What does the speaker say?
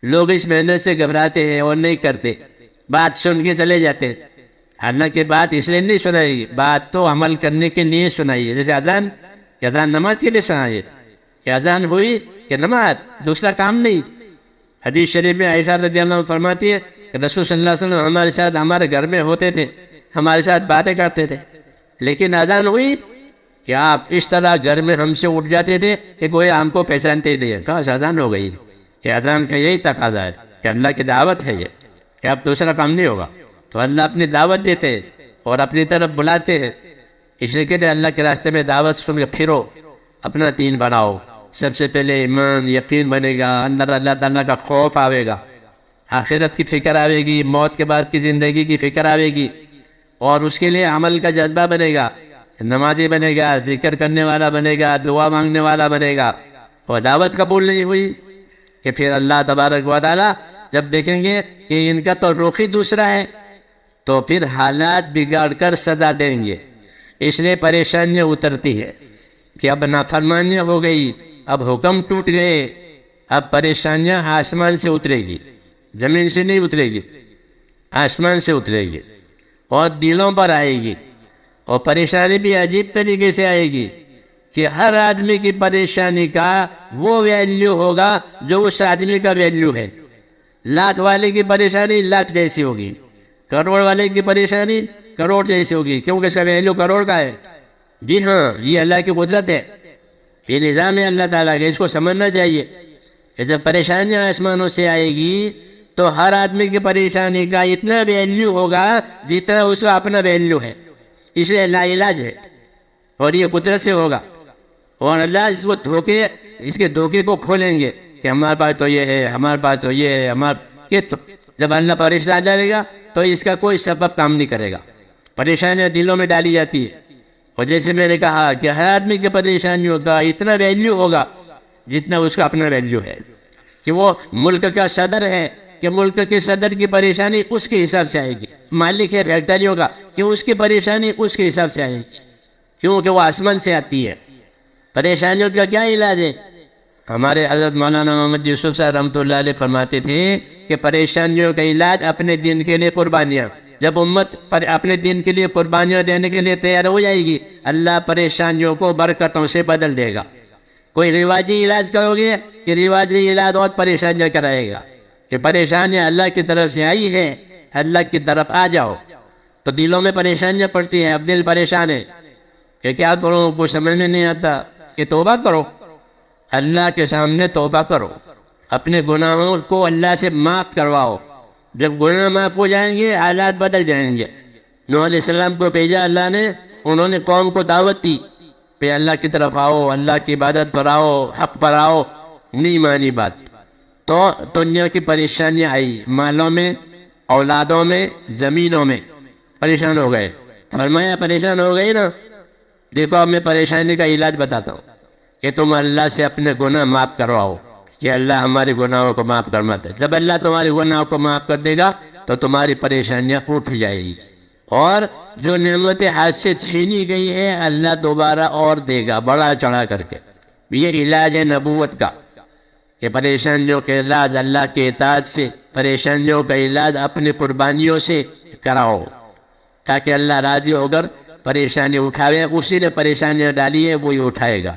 لوگ اس محنت سے گھبراتے ہیں اور نہیں کرتے، بات سن کے چلے جاتے ہیں۔ حالانکہ بات اس لیے نہیں سنائی، بات تو عمل کرنے کے لیے سنائی ہے۔ جیسے اذان، کہ اذان نماز کے لیے سنائی ہے، کہ اذان ہوئی کہ نماز، دوسرا کام نہیں۔ حدیث شریف میں عائشہ رضی اللہ عنہ فرماتی ہے کہ رسول صلی اللہ علیہ وسلم ہمارے ساتھ ہمارے گھر میں ہوتے تھے، ہمارے ساتھ باتیں کرتے تھے، لیکن اذان ہوئی کہ آپ اس طرح گھر میں ہم سے اٹھ جاتے تھے کہ کوئی ہم کو پہچانتے تھے۔ کہا اذان ہو گئی، کہ اذان کا یہی تقاضا ہے کہ اللہ کی دعوت ہے یہ، کہ اب دوسرا کام نہیں ہوگا۔ تو اللہ اپنی دعوت دیتے ہیں اور اپنی طرف بلاتے ہیں، اس لیے کہتے ہیں اللہ کے راستے میں دعوت سن کے پھرو، اپنا دین بناؤ۔ سب سے پہلے ایمان، یقین بنے گا، اندر اللہ تعالیٰ کا خوف آئے گا، آخرت کی فکر آئے گی، موت کے بعد کی زندگی کی فکر آئے گی، اور اس کے لیے عمل کا جذبہ بنے گا، نمازی بنے گا، ذکر کرنے والا بنے گا، دعا مانگنے والا بنے گا۔ اور دعوت قبول نہیں ہوئی کہ پھر اللہ تبارک و تعالیٰ جب دیکھیں گے کہ ان کا تو رخ ہی دوسرا ہے، تو پھر حالات بگاڑ کر سزا دیں گے۔ اس لیے پریشانیاں اترتی ہے کہ اب نافرمانیاں ہو گئی، اب حکم ٹوٹ گئے، اب پریشانیاں آسمان سے اترے گی، زمین سے نہیں اترے گی، آسمان سے اترے گی اور دلوں پر آئے گی۔ اور پریشانی بھی عجیب طریقے سے آئے گی کہ ہر آدمی کی پریشانی کا وہ ویلیو ہوگا جو اس آدمی کا ویلیو ہے۔ لاکھ والے کی پریشانی لاکھ جیسی ہوگی، کروڑ والے کی پریشانی کروڑ جیسی ہوگی، کیونکہ اس کا ویلیو کروڑ کا ہے۔ جی ہاں، یہ اللہ کی قدرت ہے، یہ نظام ہے اللہ تعالیٰ کا، اس کو سمجھنا چاہیے کہ جب پریشانیاں آسمانوں سے آئے گی تو ہر آدمی کی پریشانی کا اتنا ویلیو ہوگا جتنا اس کا اپنا ویلیو ہے، اس لیے لا علاج ہے، اور یہ قدرت سے ہوگا۔ اور اللہ اس کے دھوکے کو کھولیں گے کہ ہمارے پاس تو یہ ہے، ہمارے پاس تو یہ ہے، جب اللہ پریشان ڈالے گا تو اس کا کوئی سبب کام نہیں کرے گا۔ پریشانیاں دلوں میں ڈالی جاتی ہے، اور جیسے میں نے کہا کہ ہر آدمی کی پریشانیوں کا اتنا ویلیو ہوگا جتنا اس کا اپنا ویلیو ہے، کہ وہ ملک کا صدر ہے کہ ملک کے صدر کی پریشانی اس کے حساب سے آئے گی، مالک ہے فیکٹریوں کا کہ اس کی پریشانی اس کے حساب سے آئے گی، کیونکہ وہ آسمان سے آتی ہے۔ پریشانیوں کا کیا علاج ہے؟ ہمارے حضرت مولانا محمد یوسف صاحب رحمۃ اللہ علیہ فرماتے تھے کہ پریشانیوں کا علاج اپنے دین کے لیے قربانیاں۔ جب امت اپنے دین کے لیے قربانیاں دینے کے لیے تیار ہو جائے گی، اللہ پریشانیوں کو برکتوں سے بدل دے گا۔ کوئی رواجی علاج کرو گے کہ رواجی علاج اور پریشانیاں کرائے گا، کہ پریشانیاں اللہ کی طرف سے آئی ہے، اللہ کی طرف آ جاؤ۔ تو دلوں میں پریشانیاں پڑتی ہیں، اب دل پریشان ہے کہ کیا کروں، کچھ سمجھ میں نہیں آتا، کہ توبہ کرو، اللہ کے سامنے توبہ کرو، اپنے گناہوں کو اللہ سے معاف کرواؤ۔ جب گناہ معاف ہو جائیں گے حالات بدل جائیں گے۔ نوح علیہ السلام کو بھیجا اللہ نے، انہوں نے قوم کو دعوت دی کہ اللہ کی طرف آؤ، اللہ کی عبادت پر آؤ، حق پر آؤ، نہیں مانی بات، تو دنیا کی پریشانیاں آئی، مالوں میں، اولادوں میں، زمینوں میں پریشان ہو گئے۔ فرمایا پریشان ہو گئی نا، دیکھو اب میں پریشانی کا علاج بتاتا ہوں کہ تم اللہ سے اپنے گناہ معاف کرواؤ، کہ اللہ ہمارے گناہوں کو معاف فرماتا ہے۔ جب اللہ تمہارے گناہوں کو معاف کر دے گا تو تمہاری پریشانیاں اٹھ جائے گی، اور جو نعمتیں ہاتھ سے چھینی گئی ہے اللہ دوبارہ اور دے گا بڑا چڑھا کر کے۔ یہ علاج ہے نبوت کا، کہ پریشانیوں کا علاج اللہ کے اطاعت سے، پریشانیوں کا علاج اپنی قربانیوں سے کراؤ، تاکہ اللہ راضی ہو کر پریشانی اٹھاوے۔ اسی نے پریشانیاں ڈالی ہے وہی اٹھائے گا۔